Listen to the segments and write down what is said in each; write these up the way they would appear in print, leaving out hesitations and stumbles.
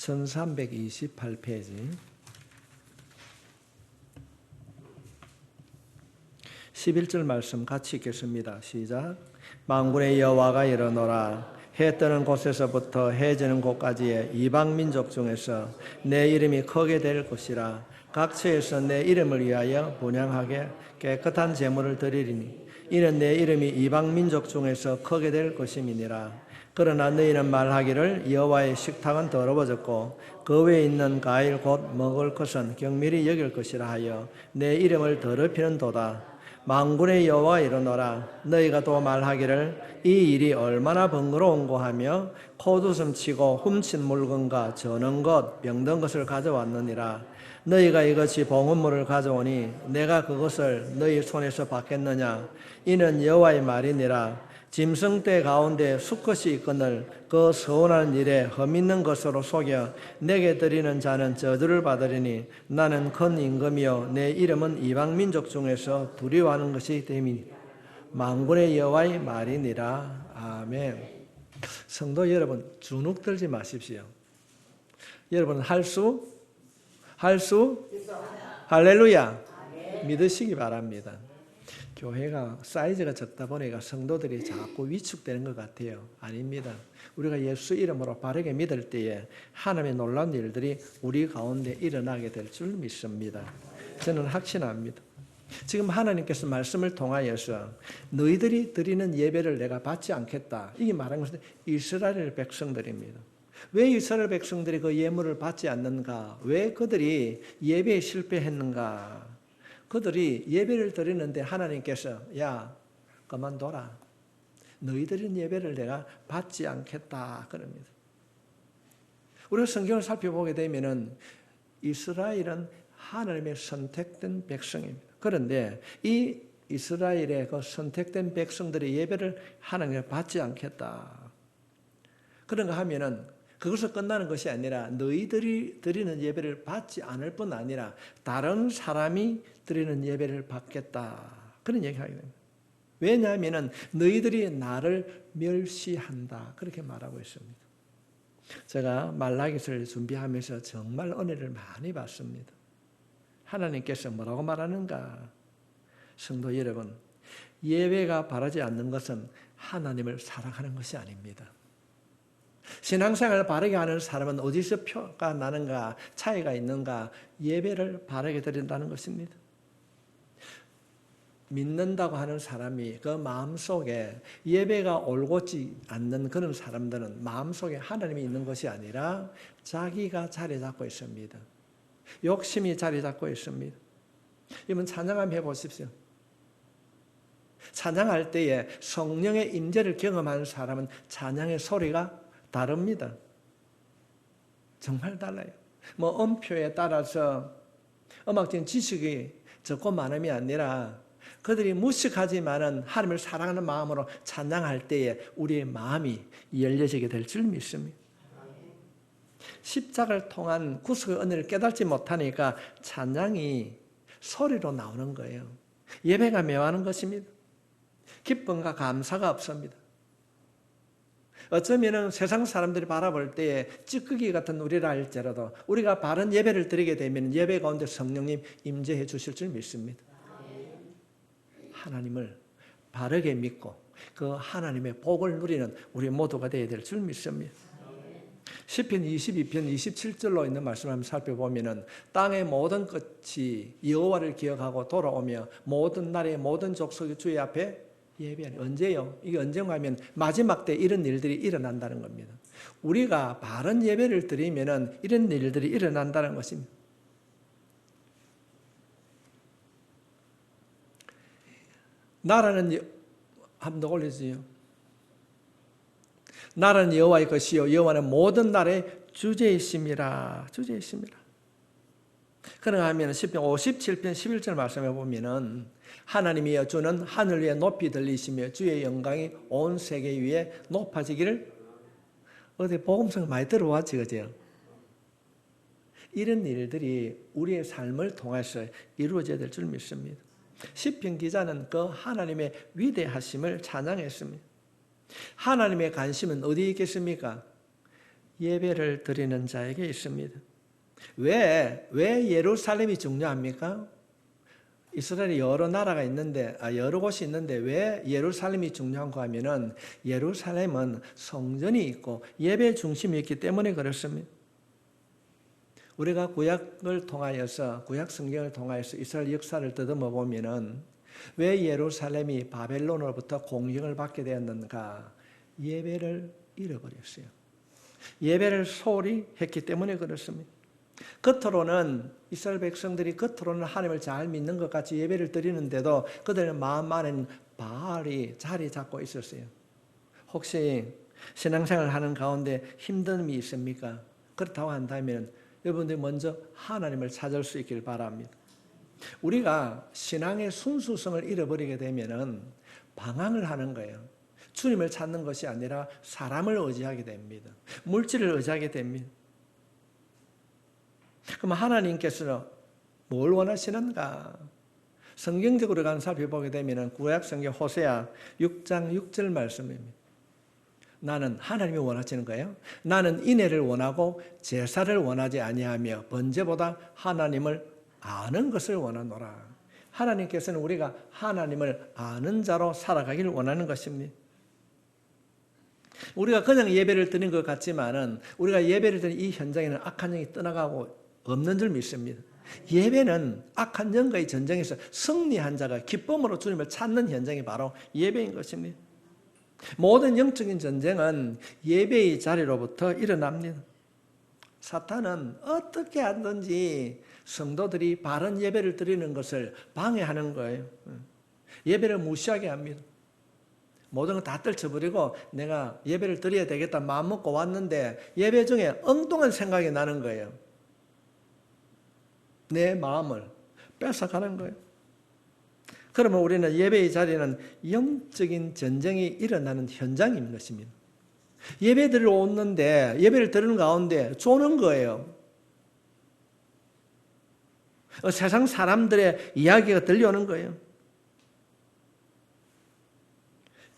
1328페이지 11절 말씀 같이 읽겠습니다. 시작. 만군의 여호와가 이르노라. 해 뜨는 곳에서부터 해 지는 곳까지의 이방 민족 중에서 내 이름이 크게 될 것이라. 각처에서 내 이름을 위하여 분향하게 깨끗한 제물을 드리리니 이는 내 이름이 이방 민족 중에서 크게 될 것임이니라. 그러나 너희는 말하기를 여호와의 식탁은 더러워졌고 그 외에 있는 과일 곧 먹을 것은 경밀히 여길 것이라 하여 내 이름을 더럽히는 도다. 만군의 여호와가 이르노라. 너희가 또 말하기를 이 일이 얼마나 번거로운고 하며 코웃음 치고 훔친 물건과 저는 것 병든 것을 가져왔느니라. 너희가 이것이 봉헌물을 가져오니 내가 그것을 너희 손에서 받겠느냐. 이는 여호와의 말이니라. 짐승떼 가운데 수컷이 있거늘 그 서운한 일에 흠있는 것으로 속여 내게 드리는 자는 저주를 받으리니 나는 큰 임금이요 내 이름은 이방 민족 중에서 두려워하는 것이 됨이니 만군의 여호와의 말이니라. 아멘. 성도 여러분, 주눅 들지 마십시오. 여러분 할 수 할렐루야 믿으시기 바랍니다. 교회가 사이즈가 적다 보니까 성도들이 자꾸 위축되는 것 같아요. 아닙니다. 우리가 예수 이름으로 바르게 믿을 때에 하나님의 놀라운 일들이 우리 가운데 일어나게 될 줄 믿습니다. 저는 확신합니다. 지금 하나님께서 말씀을 통하여서 너희들이 드리는 예배를 내가 받지 않겠다. 이게 말한 것은 이스라엘 백성들입니다. 왜 이스라엘 백성들이 그 예물을 받지 않는가? 왜 그들이 예배에 실패했는가? 그들이 예배를 드리는데 하나님께서 야 그만둬라. 너희들은 예배를 내가 받지 않겠다 그럽니다. 우리가 성경을 살펴보게 되면은 이스라엘은 하나님의 선택된 백성입니다. 그런데 이 이스라엘의 그 선택된 백성들의 예배를 하나님께 받지 않겠다. 그런가 하면은 그것을 끝나는 것이 아니라 너희들이 드리는 예배를 받지 않을 뿐 아니라 다른 사람이 드리는 예배를 받겠다. 그런 얘기를 하게 됩니다. 왜냐하면 너희들이 나를 멸시한다. 그렇게 말하고 있습니다. 제가 말라기서를 준비하면서 정말 은혜를 많이 받습니다. 하나님께서 뭐라고 말하는가? 성도 여러분, 예배가 바르지 않는 것은 하나님을 사랑하는 것이 아닙니다. 신앙생활을 바르게 하는 사람은 어디서 표가 나는가, 차이가 있는가? 예배를 바르게 드린다는 것입니다. 믿는다고 하는 사람이 그 마음속에 예배가 올곧지 않는 그런 사람들은 마음속에 하나님이 있는 것이 아니라 자기가 자리 잡고 있습니다. 욕심이 자리 잡고 있습니다. 여러분 찬양 한번 해보십시오. 찬양할 때에 성령의 임재를 경험하는 사람은 찬양의 소리가 다릅니다. 정말 달라요. 뭐 음표에 따라서 음악적인 지식이 적고 많음이 아니라 그들이 무식하지만은 하나님을 사랑하는 마음으로 찬양할 때에 우리의 마음이 열려지게 될 줄 믿습니다. 십자가를 통한 구속의 은혜를 깨닫지 못하니까 찬양이 소리로 나오는 거예요. 예배가 묘하는 것입니다. 기쁨과 감사가 없습니다. 어쩌면 세상 사람들이 바라볼 때에 찌꺼기 같은 우리라 할지라도 우리가 바른 예배를 드리게 되면 예배 가운데 성령님 임재해 주실 줄 믿습니다. 하나님을 바르게 믿고 그 하나님의 복을 누리는 우리 모두가 되어야 될 줄 믿습니다. 시편 22편 27절로 있는 말씀을 한번 살펴보면 땅의 모든 끝이 여호와를 기억하고 돌아오며 모든 나라의 모든 족속이 주의 앞에 예배하니 언제요? 이게 언젠가 하면 마지막 때 이런 일들이 일어난다는 겁니다. 우리가 바른 예배를 드리면 이런 일들이 일어난다는 것입니다. 나라는 한번 더 올려주세요. 나라는 여호와의 것이요 여호와는 모든 나라의 주제이심이라. 주제이심이라. 그런가 하면 시편 57편 11절 말씀해 보면은 하나님이여 주는 하늘 위에 높이 들리시며 주의 영광이 온 세계 위에 높아지기를. 어디 복음성 많이 들어왔지 그죠? 이런 일들이 우리의 삶을 통해서 이루어져야 될 줄 믿습니다. 시편 기자는 그 하나님의 위대하심을 찬양했습니다. 하나님의 관심은 어디에 있겠습니까? 예배를 드리는 자에게 있습니다. 왜 예루살렘이 중요합니까? 이스라엘에 여러 나라가 있는데, 여러 곳이 있는데 왜 예루살렘이 중요한가 하면은 예루살렘은 성전이 있고 예배 중심이 있기 때문에 그렇습니다. 우리가 구약 성경을 통하여서 이스라엘 역사를 더듬어 보면은 왜 예루살렘이 바벨론으로부터 공격을 받게 되었는가? 예배를 잃어버렸어요. 예배를 소홀히 했기 때문에 그렇습니다. 겉으로는 이스라엘 백성들이 겉으로는 하나님을 잘 믿는 것 같이 예배를 드리는데도 그들의 마음 안에는 바알이 자리 잡고 있었어요. 혹시 신앙생활을 하는 가운데 힘듦이 있습니까? 그렇다고 한다면 여러분들이 먼저 하나님을 찾을 수 있길 바랍니다. 우리가 신앙의 순수성을 잃어버리게 되면은 방황을 하는 거예요. 주님을 찾는 것이 아니라 사람을 의지하게 됩니다. 물질을 의지하게 됩니다. 그럼 하나님께서는 뭘 원하시는가? 성경적으로 살펴보게 되면 구약 성경 호세아 6장 6절 말씀입니다. 나는 하나님이 원하시는 거예요. 나는 인애를 원하고 제사를 원하지 아니하며 번제보다 하나님을 아는 것을 원하노라. 하나님께서는 우리가 하나님을 아는 자로 살아가기를 원하는 것입니다. 우리가 그냥 예배를 드리는 것 같지만은 우리가 예배를 드리는 이 현장에는 악한 영이 떠나가고 없는 줄 믿습니다. 예배는 악한 영과의 전쟁에서 승리한 자가 기쁨으로 주님을 찾는 현장이 바로 예배인 것입니다. 모든 영적인 전쟁은 예배의 자리로부터 일어납니다. 사탄은 어떻게 하든지 성도들이 바른 예배를 드리는 것을 방해하는 거예요. 예배를 무시하게 합니다. 모든 거 다 떨쳐버리고 내가 예배를 드려야 되겠다 마음 먹고 왔는데 예배 중에 엉뚱한 생각이 나는 거예요. 내 마음을 뺏어가는 거예요. 그러면 우리는 예배의 자리는 영적인 전쟁이 일어나는 현장인 것입니다. 예배 드리러 오는데 예배를 드리는 가운데 쪼는 거예요. 세상 사람들의 이야기가 들려오는 거예요.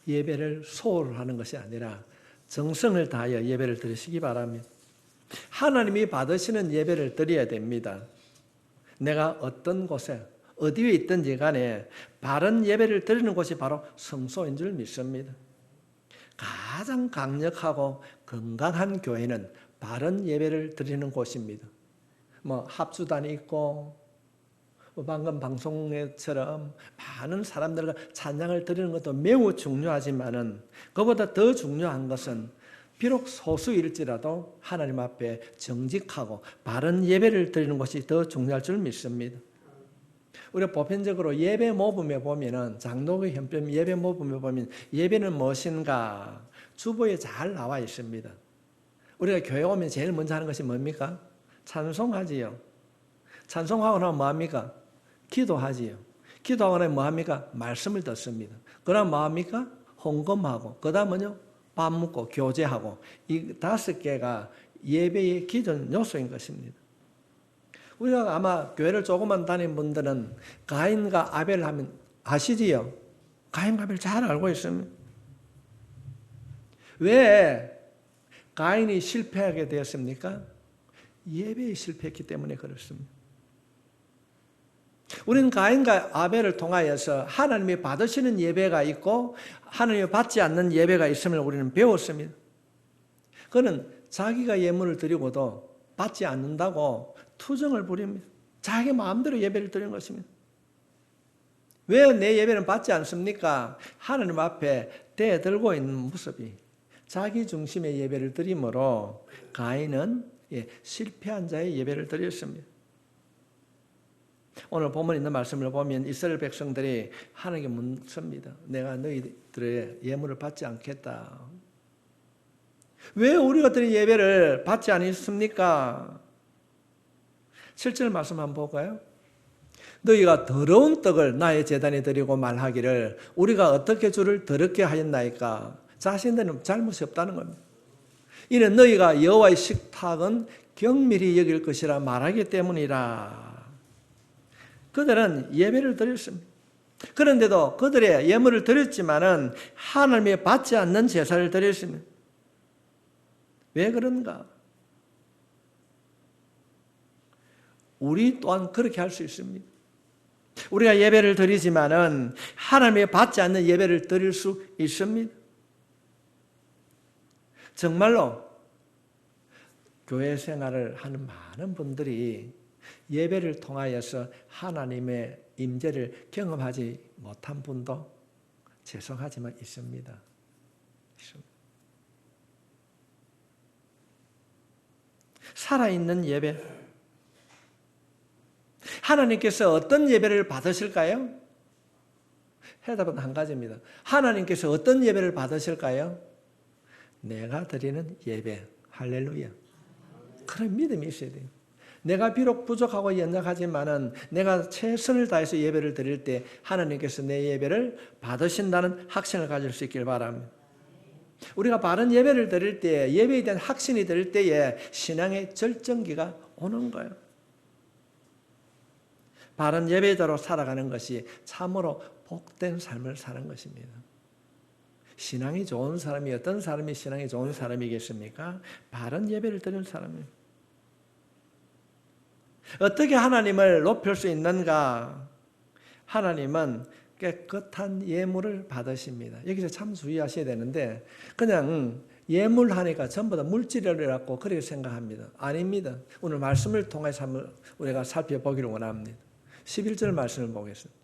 예배를 소홀히 하는 것이 아니라 정성을 다하여 예배를 드리시기 바랍니다. 하나님이 받으시는 예배를 드려야 됩니다. 내가 어떤 곳에 어디에 있든지 간에 바른 예배를 드리는 곳이 바로 성소인 줄 믿습니다. 가장 강력하고 건강한 교회는 바른 예배를 드리는 곳입니다. 합주단이 있고 방금 방송처럼 많은 사람들과 찬양을 드리는 것도 매우 중요하지만은 그보다 더 중요한 것은 비록 소수일지라도 하나님 앞에 정직하고 바른 예배를 드리는 것이 더 중요할 줄 믿습니다. 우리가 보편적으로 예배 모범에 보면은 장로교 형편 예배 모범에 보면 예배는 무엇인가 주보에 잘 나와 있습니다. 우리가 교회 오면 제일 먼저 하는 것이 뭡니까? 찬송하지요. 찬송하고 나면 뭐합니까? 기도하지요. 기도하고 나면 뭐합니까? 말씀을 듣습니다. 그 다음 뭐합니까? 헌금하고 그 다음은요? 밥 먹고 교제하고 이 5개가 예배의 기존 요소인 것입니다. 우리가 아마 교회를 조금만 다닌 분들은 가인과 아벨 하면 아시지요? 가인과 아벨 잘 알고 있습니다. 왜 가인이 실패하게 되었습니까? 예배에 실패했기 때문에 그렇습니다. 우리는 가인과 아벨을 통하여서 하나님이 받으시는 예배가 있고 하나님이 받지 않는 예배가 있음을 우리는 배웠습니다. 그는 자기가 예물을 드리고도 받지 않는다고 투정을 부립니다. 자기 마음대로 예배를 드리는 것입니다. 왜 내 예배는 받지 않습니까? 하나님 앞에 대들고 있는 모습이 자기 중심의 예배를 드림으로 가인은 실패한 자의 예배를 드렸습니다. 오늘 본문에 있는 말씀을 보면 이스라엘 백성들이 하나님께 묻습니다. 내가 너희들의 예물을 받지 않겠다. 왜 우리가 드린 예배를 받지 않습니까? 7절 말씀 한번 볼까요? 너희가 더러운 떡을 나의 제단에 드리고 말하기를 우리가 어떻게 주를 더럽게 하였나이까? 자신들은 잘못이 없다는 겁니다. 이는 너희가 여호와의 식탁은 경밀히 여길 것이라 말하기 때문이라. 그들은 예배를 드렸습니다. 그런데도 그들의 예물을 드렸지만은 하나님이 받지 않는 제사를 드렸습니다. 왜 그런가? 우리 또한 그렇게 할 수 있습니다. 우리가 예배를 드리지만은 하나님이 받지 않는 예배를 드릴 수 있습니다. 정말로 교회 생활을 하는 많은 분들이 예배를 통하여서 하나님의 임재를 경험하지 못한 분도 죄송하지만 있습니다. 살아있는 예배. 하나님께서 어떤 예배를 받으실까요? 해답은 한 가지입니다. 하나님께서 어떤 예배를 받으실까요? 내가 드리는 예배. 할렐루야. 그런 믿음이 있어야 돼요. 내가 비록 부족하고 연약하지만은 내가 최선을 다해서 예배를 드릴 때 하나님께서 내 예배를 받으신다는 확신을 가질 수 있길 바랍니다. 우리가 바른 예배를 드릴 때, 예배에 대한 확신이 들 때에 신앙의 절정기가 오는 거예요. 바른 예배자로 살아가는 것이 참으로 복된 삶을 사는 것입니다. 신앙이 좋은 사람이 어떤 사람이 신앙이 좋은 사람이겠습니까? 바른 예배를 드리는 사람입니다. 어떻게 하나님을 높일 수 있는가? 하나님은 깨끗한 예물을 받으십니다. 여기서 참 주의하셔야 되는데 그냥 예물 하니까 전부 다 물질이라고 그렇게 생각합니다. 아닙니다. 오늘 말씀을 통해서 한번 우리가 살펴보기를 원합니다. 11절 말씀을 보겠습니다.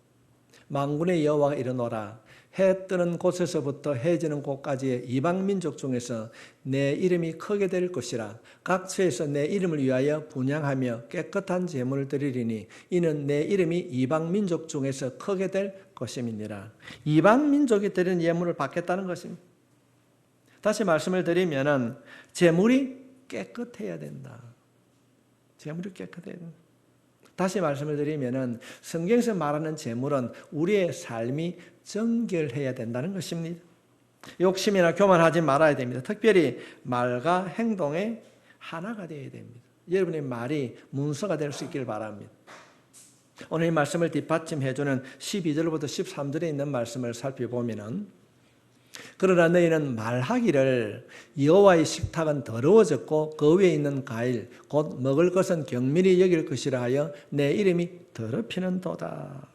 만군의 여호와가 이르노라 해 뜨는 곳에서부터 해 지는 곳까지의 이방 민족 중에서 내 이름이 크게 될 것이라. 각처에서 내 이름을 위하여 분향하며 깨끗한 제물을 드리리니 이는 내 이름이 이방 민족 중에서 크게 될 것임이니라. 이방 민족이 드리는 예물을 받겠다는 것입니다. 다시 말씀을 드리면은 제물이 깨끗해야 된다. 제물이 깨끗해야 된다. 다시 말씀을 드리면은 성경에서 말하는 제물은 우리의 삶이 정결해야 된다는 것입니다. 욕심이나 교만하지 말아야 됩니다. 특별히 말과 행동의 하나가 되어야 됩니다. 여러분의 말이 문서가 될 수 있기를 바랍니다. 오늘 이 말씀을 뒷받침해주는 12절부터 13절에 있는 말씀을 살펴보면은 그러나 너희는 말하기를 여호와의 식탁은 더러워졌고 그 위에 있는 과일 곧 먹을 것은 경밀히 여길 것이라 하여 내 이름이 더럽히는도다.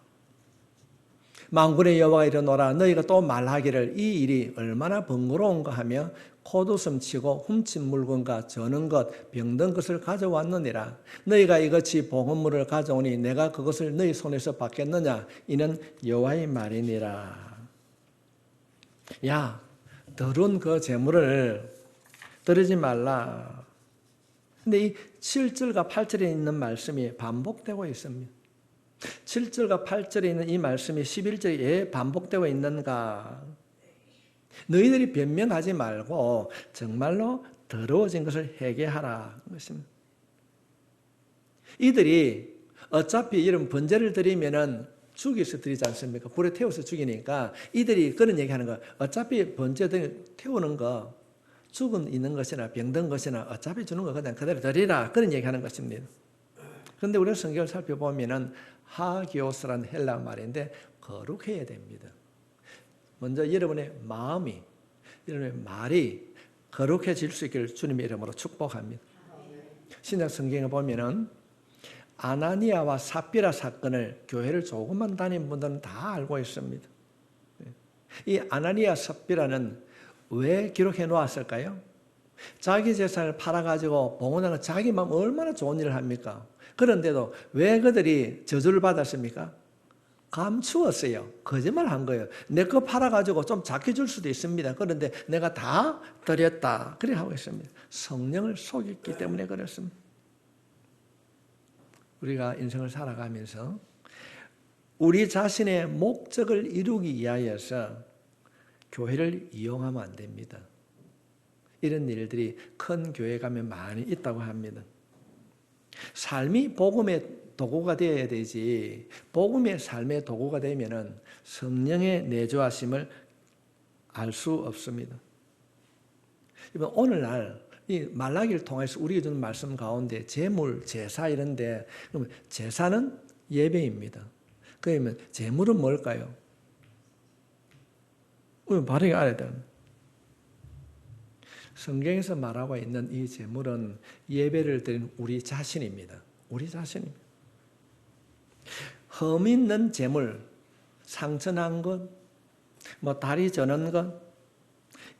만군의 여호와가 이르노라 너희가 또 말하기를 이 일이 얼마나 번거로운가 하며 콧웃음 치고 훔친 물건과 저는 것 병든 것을 가져왔느니라. 너희가 이같이 복음물을 가져오니 내가 그것을 너희 손에서 받겠느냐 이는 여호와의 말이니라. 야, 더러운 그 재물을 드리지 말라. 근데 이 7절과 8절에 있는 말씀이 반복되고 있습니다. 7절과 8절에 있는 이 말씀이 11절에 왜 반복되고 있는가? 너희들이 변명하지 말고 정말로 더러워진 것을 회개하라. 것입니다. 이들이 어차피 이런 번제를 드리면은 죽여서 드리지 않습니까? 불에 태워서 죽이니까 이들이 그런 얘기하는 거 어차피 번제 태우는 거 죽은 있는 것이나 병든 것이나 어차피 주는 거 그냥 그대로 드리라 그런 얘기하는 것입니다. 그런데 우리가 성경을 살펴보면은 하기오스란 헬라 말인데 거룩해야 됩니다. 먼저 여러분의 마음이 여러분의 말이 거룩해질 수 있기를 주님의 이름으로 축복합니다. 신약 성경에 보면은 아나니아와 삽비라 사건을 교회를 조금만 다닌 분들은 다 알고 있습니다. 이 아나니아 삽비라는 왜 기록해 놓았을까요? 자기 재산을 팔아가지고 봉헌하는 자기 마음 얼마나 좋은 일을 합니까? 그런데도 왜 그들이 저주를 받았습니까? 감추었어요. 거짓말한 거예요. 내 거 팔아가지고 좀 작게 줄 수도 있습니다. 그런데 내가 다 드렸다. 그래 하고 있습니다. 성령을 속였기 때문에 그렇습니다. 우리가 인생을 살아가면서 우리 자신의 목적을 이루기 위하여서 교회를 이용하면 안 됩니다. 이런 일들이 큰 교회 가면 많이 있다고 합니다. 삶이 복음의 도구가 되어야 되지 복음의 삶의 도구가 되면은 성령의 내주하심을 알 수 없습니다. 오늘날 이 말라기를 통해서 우리가 주는 말씀 가운데 제물, 제사 이런데 그러면 제사는 예배입니다. 그러면 제물은 뭘까요? 우리 바르게 알아야 됩니다. 성경에서 말하고 있는 이 제물은 예배를 드린 우리 자신입니다. 우리 자신입니다. 흠 있는 제물, 상처난 것, 다리 저는 것,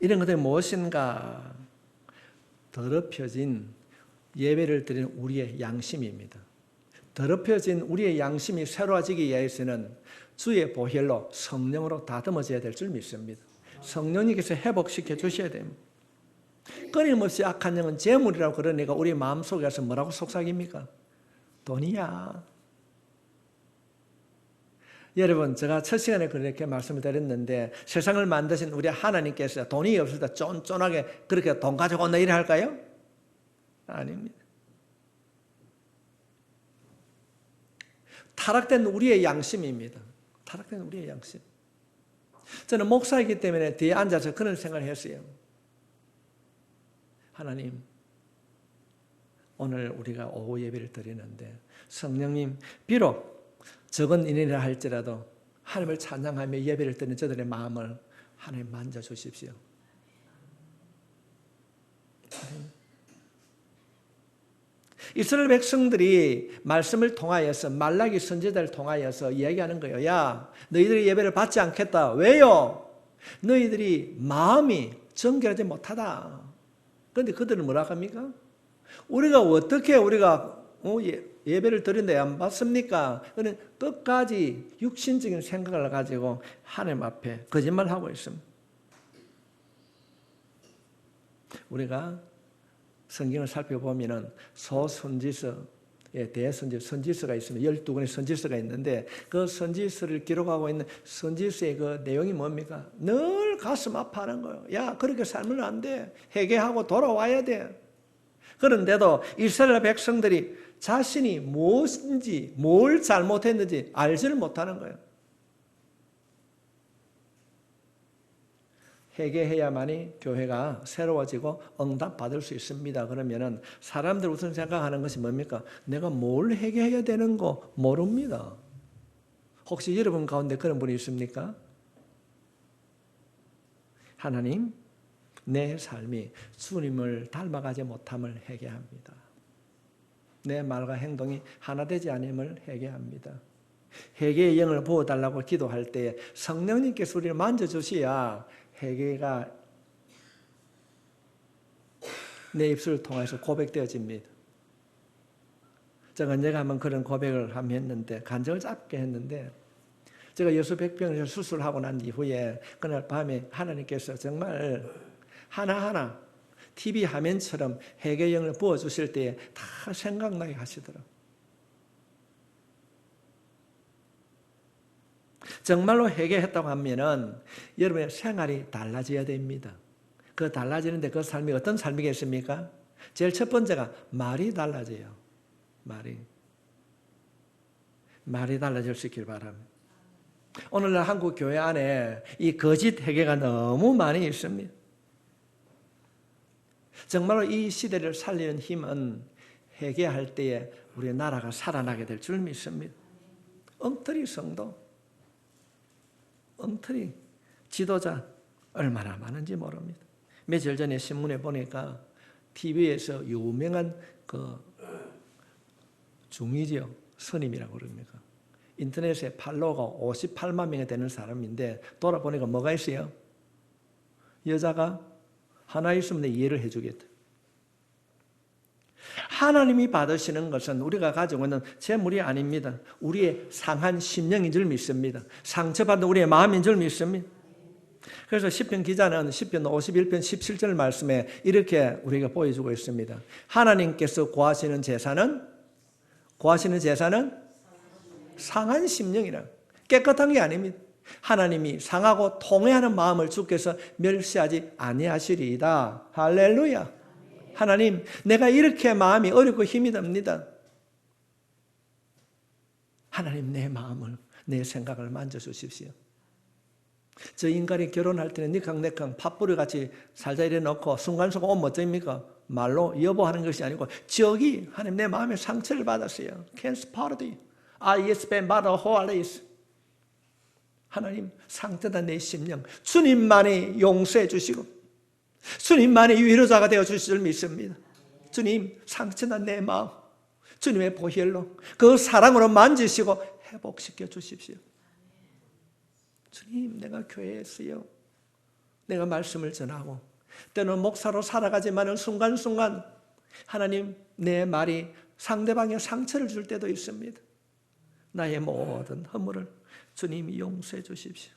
이런 것들이 무엇인가 더럽혀진 예배를 드리는 우리의 양심입니다. 더럽혀진 우리의 양심이 새로워지기 위해서는 주의 보혈로 성령으로 다듬어져야 될 줄 믿습니다. 성령님께서 회복시켜 주셔야 됩니다. 끊임없이 악한 영은 재물이라고 그러니까 우리 마음속에서 뭐라고 속삭입니까? 돈이야. 여러분, 제가 첫 시간에 그렇게 말씀을 드렸는데 세상을 만드신 우리 하나님께서 돈이 없을 때 쫀쫀하게 그렇게 돈 가지고 온다 이래 할까요? 아닙니다. 타락된 우리의 양심입니다. 타락된 우리의 양심. 저는 목사이기 때문에 뒤에 앉아서 그런 생각을 했어요. 하나님, 오늘 우리가 오후 예배를 드리는데 성령님, 비록 적은 인이라 할지라도 하나님을 찬양하며 예배를 드리는 저들의 마음을 하나님 만져주십시오. 이스라엘 백성들이 말씀을 통하여서 말라기 선지자를 통하여서 이야기하는 거예요. 야, 너희들이 예배를 받지 않겠다. 왜요? 너희들이 마음이 정결하지 못하다. 그런데 그들은 뭐라고 합니까? 우리가 어떻게 예배를 드린데 안 받습니까? 그는 끝까지 육신적인 생각을 가지고 하나님 앞에 거짓말하고 있습니다. 우리가 성경을 살펴보면은 소선지서에 대선지서가 있습니다. 12권의 선지서가 있는데 그 선지서를 기록하고 있는 선지서의 그 내용이 뭡니까? 늘 가슴 아파하는 거예요. 야, 그렇게 살면 안 돼. 회개하고 돌아와야 돼. 그런데도 이스라엘 백성들이 자신이 무엇인지 뭘 잘못했는지 알지를 못하는 거예요. 회개해야만이 교회가 새로워지고 응답받을 수 있습니다. 그러면은 사람들 우선 생각하는 것이 뭡니까? 내가 뭘 회개해야 되는 거 모릅니다. 혹시 여러분 가운데 그런 분이 있습니까? 하나님, 내 삶이 주님을 닮아가지 못함을 회개합니다. 내 말과 행동이 하나 되지 않음을 회개합니다. 회개의 영을 부어달라고 기도할 때 성령님께서 우리를 만져주셔야 회개가 내 입술을 통해서 고백되어집니다. 제가 언제가 한번 그런 고백을 한번 했는데 간절을 짧게 했는데 제가 여수 백병을 수술하고 난 이후에 그날 밤에 하나님께서 정말 하나하나 TV 화면처럼 회개의 영을 부어주실 때에 다 생각나게 하시더라고요. 정말로 회개했다고 하면은 여러분의 생활이 달라져야 됩니다. 그 달라지는데 그 삶이 어떤 삶이겠습니까? 제일 첫 번째가 말이 달라져요. 말이 달라질 수 있길 바랍니다. 오늘날 한국 교회 안에 이 거짓 회개가 너무 많이 있습니다. 정말로 이 시대를 살리는 힘은 회개할 때에 우리 나라가 살아나게 될 줄 믿습니다. 엉터리 성도, 엉터리 지도자 얼마나 많은지 모릅니다. 며칠 전에 신문에 보니까 TV에서 유명한 그 중이죠. 스님이라고 그럽니까? 인터넷에 팔로워가 58만 명이 되는 사람인데 돌아보니까 뭐가 있어요? 여자가 하나 있으면 내 이해를 해주겠다. 하나님이 받으시는 것은 우리가 가지고 있는 재물이 아닙니다. 우리의 상한 심령인 줄 믿습니다. 상처받은 우리의 마음인 줄 믿습니다. 그래서 시편 기자는 시편 51편 17절 말씀에 이렇게 우리가 보여주고 있습니다. 하나님께서 구하시는 제사는 상한 심령이라. 깨끗한 게 아닙니다. 하나님이 상하고 통회하는 마음을 주께서 멸시하지 아니하시리이다. 할렐루야. 하나님, 내가 이렇게 마음이 어렵고 힘이 듭니다. 하나님, 내 마음을, 내 생각을 만져주십시오. 저 인간이 결혼할 때는 니캉내캉 팥뿌리같이 살자 이래 놓고 순간순간 오면 어쩌입니까? 말로 여보하는 것이 아니고 저기 하나님 내 마음에 상처를 받았어요. Can't party. I spend my whole life. 하나님 상처다 내 심령 주님만이 용서해 주시고 주님만의 위로자가 되어 주실 줄 믿습니다. 주님, 상처난 내 마음 주님의 보혈로 그 사랑으로 만지시고 회복시켜 주십시오. 주님, 내가 교회에서요, 내가 말씀을 전하고 때는 목사로 살아가지만은 순간순간 하나님, 내 말이 상대방의 상처를 줄 때도 있습니다. 나의 모든 허물을 주님이 용서해 주십시오.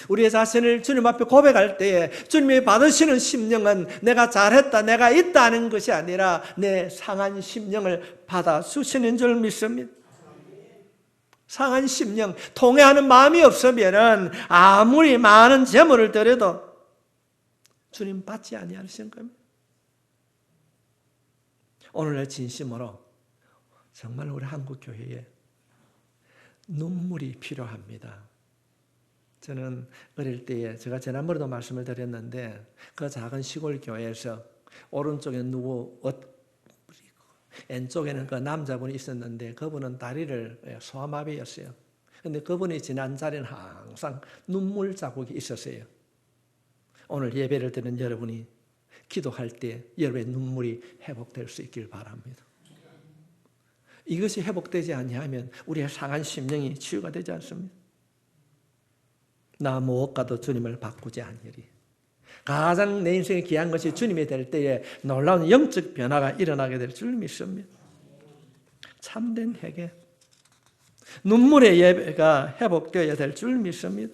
우리의 자신을 주님 앞에 고백할 때에 주님이 받으시는 심령은 내가 잘했다, 내가 있다는 것이 아니라 내 상한 심령을 받아주시는 줄 믿습니다. 상한 심령, 통회하는 마음이 없으면 아무리 많은 재물을 드려도 주님 받지 아니하시는 겁니다. 오늘날 진심으로 정말 우리 한국교회에 눈물이 필요합니다. 저는 어릴 때에 제가 지난번에도 말씀을 드렸는데 그 작은 시골 교회에서 오른쪽에 누구 왼쪽에는 그 남자분이 있었는데 그분은 다리를 소아마비였어요. 그런데 그분이 지난 자리는 항상 눈물 자국이 있었어요. 오늘 예배를 드리는 여러분이 기도할 때 여러분의 눈물이 회복될 수 있길 바랍니다. 이것이 회복되지 아니하면 우리의 상한 심령이 치유가 되지 않습니다. 나 무엇과도 주님을 바꾸지 아니하리. 가장 내 인생에 귀한 것이 주님이 될 때에 놀라운 영적 변화가 일어나게 될 줄 믿습니다. 참된 회개, 눈물의 예배가 회복되어야 될 줄 믿습니다.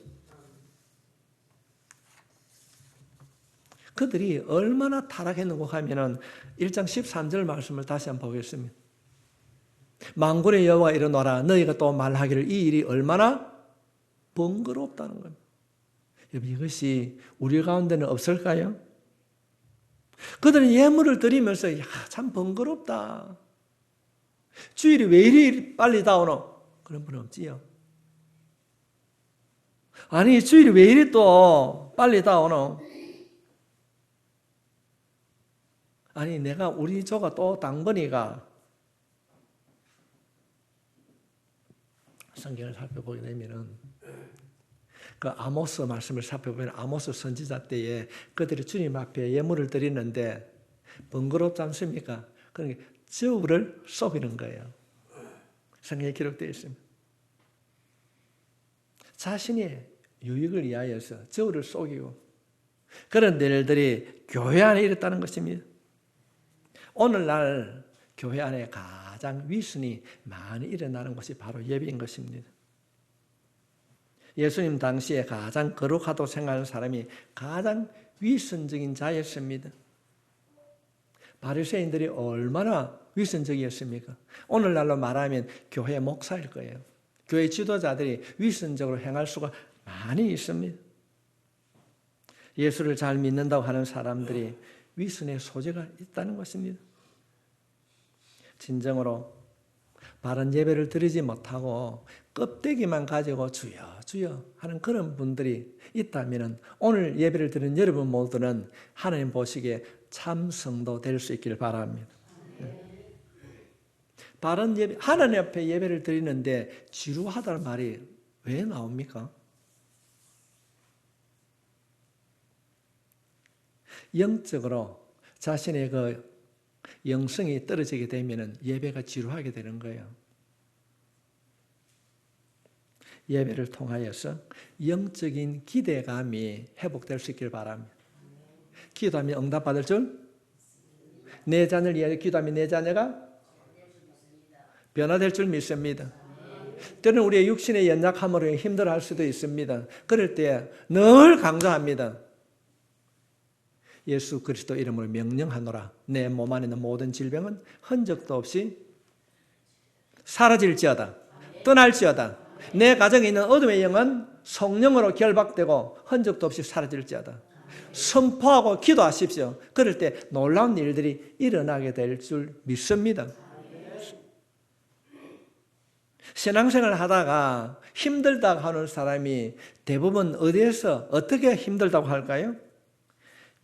그들이 얼마나 타락했는가 하면은 1장 13절 말씀을 다시 한번 보겠습니다. 만군의 여호와가 이르노라 너희가 또 말하기를 이 일이 얼마나 번거롭다는 겁니다. 여러분, 이것이 우리 가운데는 없을까요? 그들은 예물을 드리면서 참 번거롭다. 주일이 왜 이리 빨리 다오노? 그런 분 없지요. 아니, 주일이 왜 이리 또 빨리 다오노? 아니, 내가 우리 조가 또 당번이가 성경을 살펴보게 되면은 그 아모스 말씀을 살펴보면 아모스 선지자 때에 그들이 주님 앞에 예물을 드리는데 번거롭지 않습니까? 그러니까 저울을 속이는 거예요. 성경에 기록되어 있습니다. 자신의 유익을 위하여서 저울을 속이고 그런 일들이 교회 안에 일었다는 것입니다. 오늘날 교회 안에 가장 위선이 많이 일어나는 것이 바로 예배인 것입니다. 예수님 당시에 가장 거룩하다고 생각하는 사람이 가장 위선적인 자였습니다. 바리새인들이 얼마나 위선적이었습니까? 오늘날로 말하면 교회 목사일 거예요. 교회 지도자들이 위선적으로 행할 수가 많이 있습니다. 예수를 잘 믿는다고 하는 사람들이 위선의 소재가 있다는 것입니다. 진정으로 바른 예배를 드리지 못하고 껍데기만 가지고 주여 주여 하는 그런 분들이 있다면 오늘 예배를 드리는 여러분 모두는 하나님 보시기에 참 성도 될 수 있길 바랍니다. 바른 예배, 하나님 앞에 예배를 드리는데 지루하다는 말이 왜 나옵니까? 영적으로 자신의 그 영성이 떨어지게 되면 예배가 지루하게 되는 거예요. 예배를 통하여서 영적인 기대감이 회복될 수 있길 바랍니다. 기도하면 응답받을 줄? 내 자녀를 위하여 기도하면 내 자녀가 변화될 줄 믿습니다. 때로는 우리의 육신의 연약함으로 힘들어할 수도 있습니다. 그럴 때 늘 강조합니다. 예수 그리스도 이름으로 명령하노라. 내 몸 안에 있는 모든 질병은 흔적도 없이 사라질지어다. 떠날지어다. 내 가정에 있는 어둠의 영은 성령으로 결박되고 흔적도 없이 사라질지어다. 선포하고 기도하십시오. 그럴 때 놀라운 일들이 일어나게 될 줄 믿습니다. 신앙생활을 하다가 힘들다고 하는 사람이 대부분 어디에서 어떻게 힘들다고 할까요?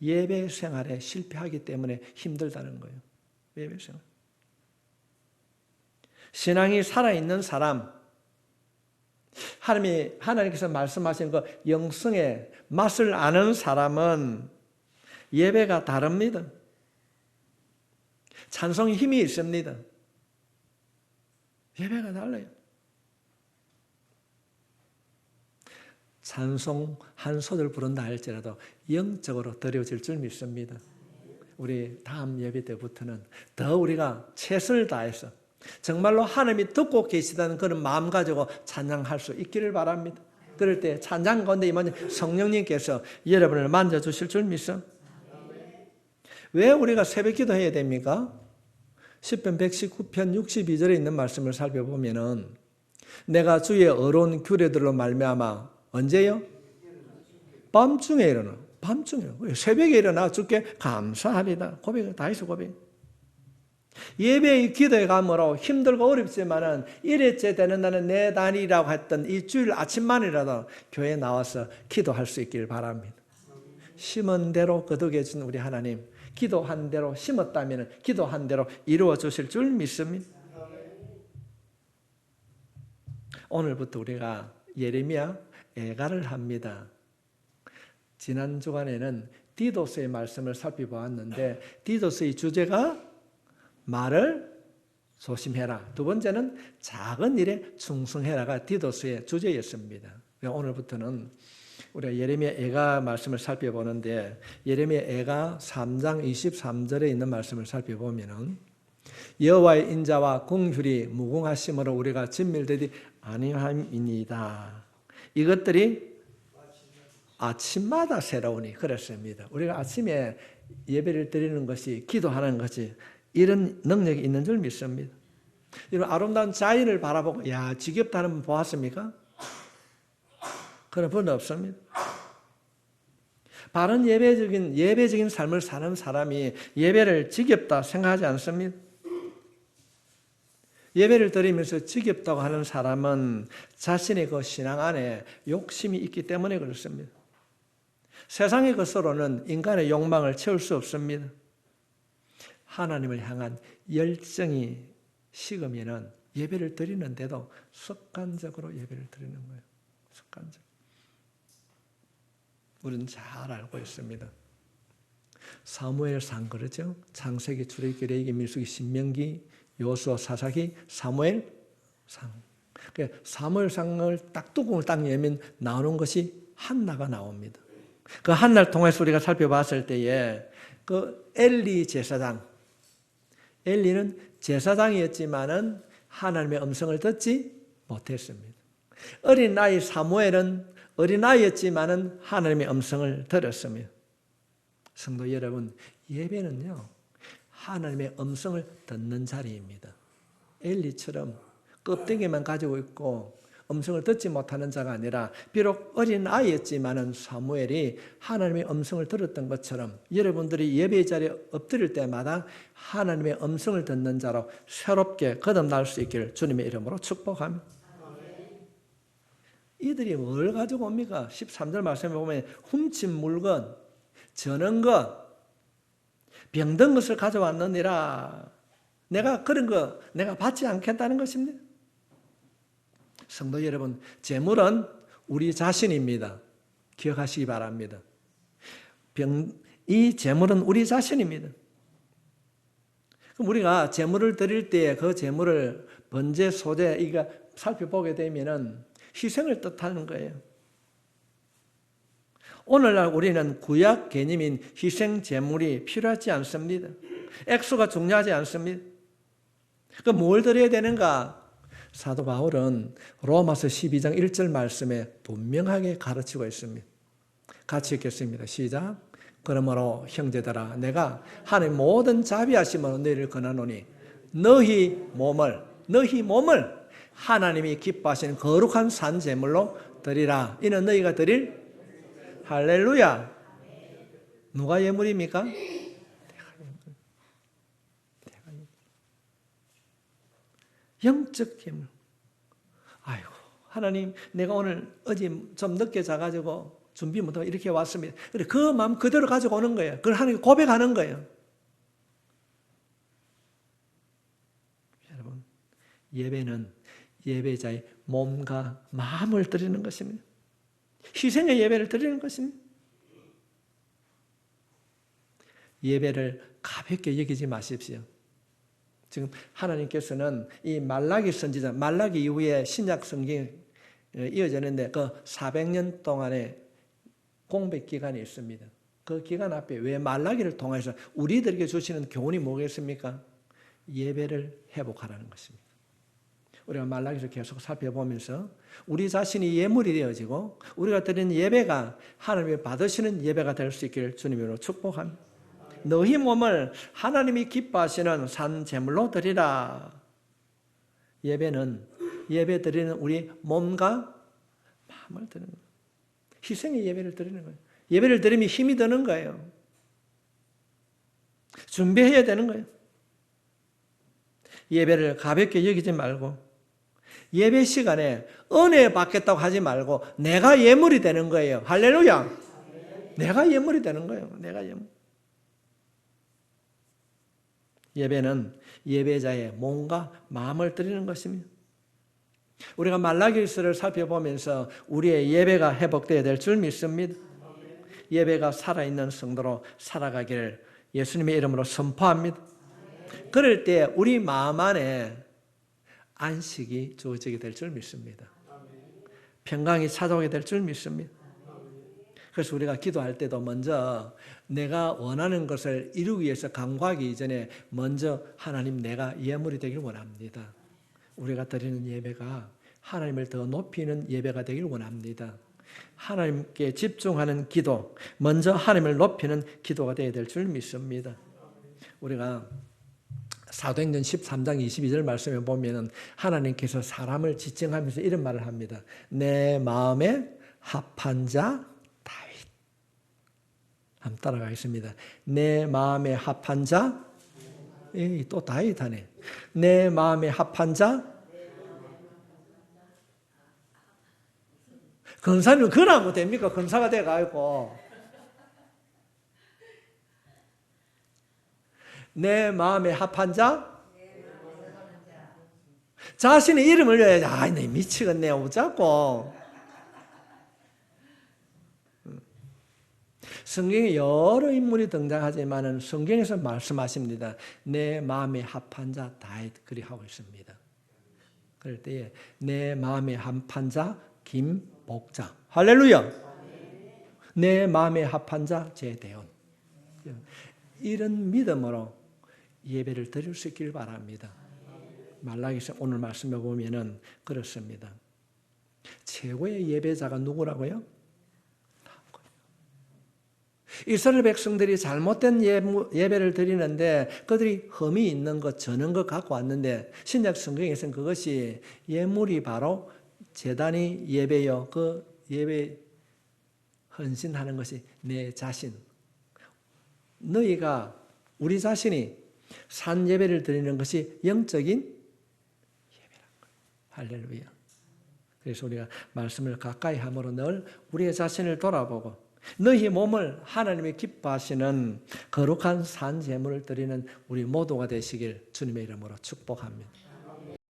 예배 생활에 실패하기 때문에 힘들다는 거예요. 예배 생활. 신앙이 살아있는 사람, 하나님께서 말씀하신 그 영성의 맛을 아는 사람은 예배가 다릅니다. 찬송이 힘이 있습니다. 예배가 달라요. 찬송 한 소절 부른다 할지라도 영적으로 드려질 줄 믿습니다. 우리 다음 예배 때부터는 더 우리가 최선을 다해서 정말로 하나님이 듣고 계시다는 그런 마음 가지고 찬양할 수 있기를 바랍니다. 그럴 때 찬양 가운데 임하는 성령님께서 여러분을 만져주실 줄 믿습니다. 왜 우리가 새벽 기도해야 됩니까? 10편 119편 62절에 있는 말씀을 살펴보면은 내가 주의 어려운 규례들로 말미암아 언제요? 밤중에 일어나. 밤중에. 새벽에 일어나 주께 감사합니다. 고백, 다해서 고백. 예배의 기도에 감으로 힘들고 어렵지만은 일회째 되는 날은 내 단이라고 했던 이 주일 아침만이라도 교회에 나와서 기도할 수 있기를 바랍니다. 심은 대로 거두게 해준 우리 하나님, 기도한 대로 심었다면 기도한 대로 이루어 주실 줄 믿습니다. 오늘부터 우리가 예레미야 애가를 합니다. 지난 주간에는 디도스의 말씀을 살펴보았는데 디도스의 주제가 말을 조심해라. 두 번째는 작은 일에 충성해라가 디도스의 주제였습니다. 오늘부터는 우리가 예레미야 애가 말씀을 살펴보는데 예레미야 애가 3장 23절에 있는 말씀을 살펴보면은 여호와의 인자와 긍휼이 무궁하심으로 우리가 진밀되지 아니함이니이다. 이것들이 아침마다 새로우니 그렇습니다. 우리가 아침에 예배를 드리는 것이 기도하는 것이 이런 능력이 있는 줄 믿습니다. 이런 아름다운 자연을 바라보고 야 지겹다는 분 보았습니까? 그런 분 없습니다. 바른 예배적인 삶을 사는 사람이 예배를 지겹다 생각하지 않습니다. 예배를 드리면서 지겹다고 하는 사람은 자신의 그 신앙 안에 욕심이 있기 때문에 그렇습니다. 세상의 것으로는 인간의 욕망을 채울 수 없습니다. 하나님을 향한 열정이 식으면은 예배를 드리는데도 습관적으로 예배를 드리는 거예요. 습관적. 우리는 잘 알고 있습니다. 사무엘상 그러죠. 창세기, 출애굽기, 레위기, 민수기, 신명기, 여호수아, 사사기, 사무엘상. 그 사무엘상을 딱 뚜껑을 딱 열면 나오는 것이 한나가 나옵니다. 그 한나를 통해서 우리가 살펴봤을 때에 그 엘리 제사장, 엘리는 제사장이었지만은 하나님의 음성을 듣지 못했습니다. 어린아이 사무엘은 어린아이였지만은 하나님의 음성을 들었습니다. 성도 여러분, 예배는요 하나님의 음성을 듣는 자리입니다. 엘리처럼 껍데기만 가지고 있고 음성을 듣지 못하는 자가 아니라 비록 어린아이였지만은 사무엘이 하나님의 음성을 들었던 것처럼 여러분들이 예배 자리에 엎드릴 때마다 하나님의 음성을 듣는 자로 새롭게 거듭날 수 있기를 주님의 이름으로 축복합니다. 이들이 뭘 가지고 옵니까? 13절 말씀에 보면 훔친 물건, 저는 것, 병든 것을 가져왔느니라. 내가 그런 거 내가 받지 않겠다는 것입니다. 성도 여러분, 재물은 우리 자신입니다. 기억하시기 바랍니다. 이 재물은 우리 자신입니다. 그럼 우리가 재물을 드릴 때 그 재물을 번제, 소제 이거 살펴보게 되면은 희생을 뜻하는 거예요. 오늘날 우리는 구약 개념인 희생 제물이 필요하지 않습니다. 액수가 중요하지 않습니다. 그럼 뭘 드려야 되는가? 사도 바울은 로마서 12장 1절 말씀에 분명하게 가르치고 있습니다. 같이 읽겠습니다. 시작. 그러므로 형제들아 내가 하나님 모든 자비하심으로 너희를 권하노니 너희 몸을 하나님이 기뻐하시는 거룩한 산 제물로 드리라. 이는 너희가 드릴 할렐루야. 누가 예물입니까? 영적 예물. 아이고 하나님 내가 오늘 어제 좀 늦게 자가지고 준비 못하고 이렇게 왔습니다. 그래 그 마음 그대로 가지고 오는 거예요. 그걸 하나님께 고백하는 거예요. 여러분 예배는 예배자의 몸과 마음을 드리는 것입니다. 희생의 예배를 드리는 것입니다. 예배를 가볍게 여기지 마십시오. 지금 하나님께서는 이 말라기 선지자, 말라기 이후에 신약 성경이 이어졌는데 그 400년 동안의 공백 기간이 있습니다. 그 기간 앞에 왜 말라기를 통해서 우리들에게 주시는 교훈이 뭐겠습니까? 예배를 회복하라는 것입니다. 우리가 말라기를 계속 살펴보면서 우리 자신이 예물이 되어지고 우리가 드리는 예배가 하나님이 받으시는 예배가 될 수 있기를 주님으로 축복합니다. 너희 몸을 하나님이 기뻐하시는 산 제물로 드리라. 예배는 예배 드리는 우리 몸과 마음을 드리는 거예요. 희생의 예배를 드리는 거예요. 예배를 드리면 힘이 드는 거예요. 준비해야 되는 거예요. 예배를 가볍게 여기지 말고 예배 시간에 은혜 받겠다고 하지 말고 내가 예물이 되는 거예요. 할렐루야. 내가 예물이 되는 거예요. 내가 예물. 예배는 예배자의 몸과 마음을 드리는 것입니다. 우리가 말라기서를 살펴보면서 우리의 예배가 회복되어야 될 줄 믿습니다. 예배가 살아있는 성도로 살아가기를 예수님의 이름으로 선포합니다. 그럴 때 우리 마음 안에 안식이 주어지게 될 줄 믿습니다. 평강이 찾아오게 될 줄 믿습니다. 그래서 우리가 기도할 때도 먼저 내가 원하는 것을 이루기 위해서 간구하기 이전에 먼저 하나님 내가 예물이 되길 원합니다. 우리가 드리는 예배가 하나님을 더 높이는 예배가 되길 원합니다. 하나님께 집중하는 기도, 먼저 하나님을 높이는 기도가 되어야 될 줄 믿습니다. 우리가 사도행전 13장 22절 말씀에 보면 하나님께서 사람을 지칭하면서 이런 말을 합니다. 내 마음에 합한 자 다윗. 한번 따라가겠습니다. 내 마음에 합한 자, 또 다윗 하네. 내 마음에 합한 자, 근사는 그나뭐 됩니까? 근사가 돼가지고. 내 마음에 합한 자? 자신의 이름을 외워야지. 아이, 내 미치겠네. 어쩌고. 성경에 여러 인물이 등장하지만 성경에서 말씀하십니다. 내 마음에 합한 자 다윗 그리 하고 있습니다. 그럴 때에 내 마음에 합한 자 김복자. 할렐루야. 내 마음에 합한 자 제대온. 이런 믿음으로 예배를 드릴 수 있길 바랍니다. 말라기서 오늘 말씀해 보면은 그렇습니다. 최고의 예배자가 누구라고요? 이스라엘 백성들이 잘못된 예배를 드리는데 그들이 흠이 있는 것, 저는 것 갖고 왔는데 신약 성경에서는 그것이 예물이 바로 제단이 예배요. 그 예배 헌신하는 것이 내 자신. 너희가 우리 자신이 산 예배를 드리는 것이 영적인 예배란 거예요. 할렐루야. 그래서 우리가 말씀을 가까이 함으로 늘 우리의 자신을 돌아보고 너희 몸을 하나님이 기뻐하시는 거룩한 산 제물을 드리는 우리 모두가 되시길 주님의 이름으로 축복합니다.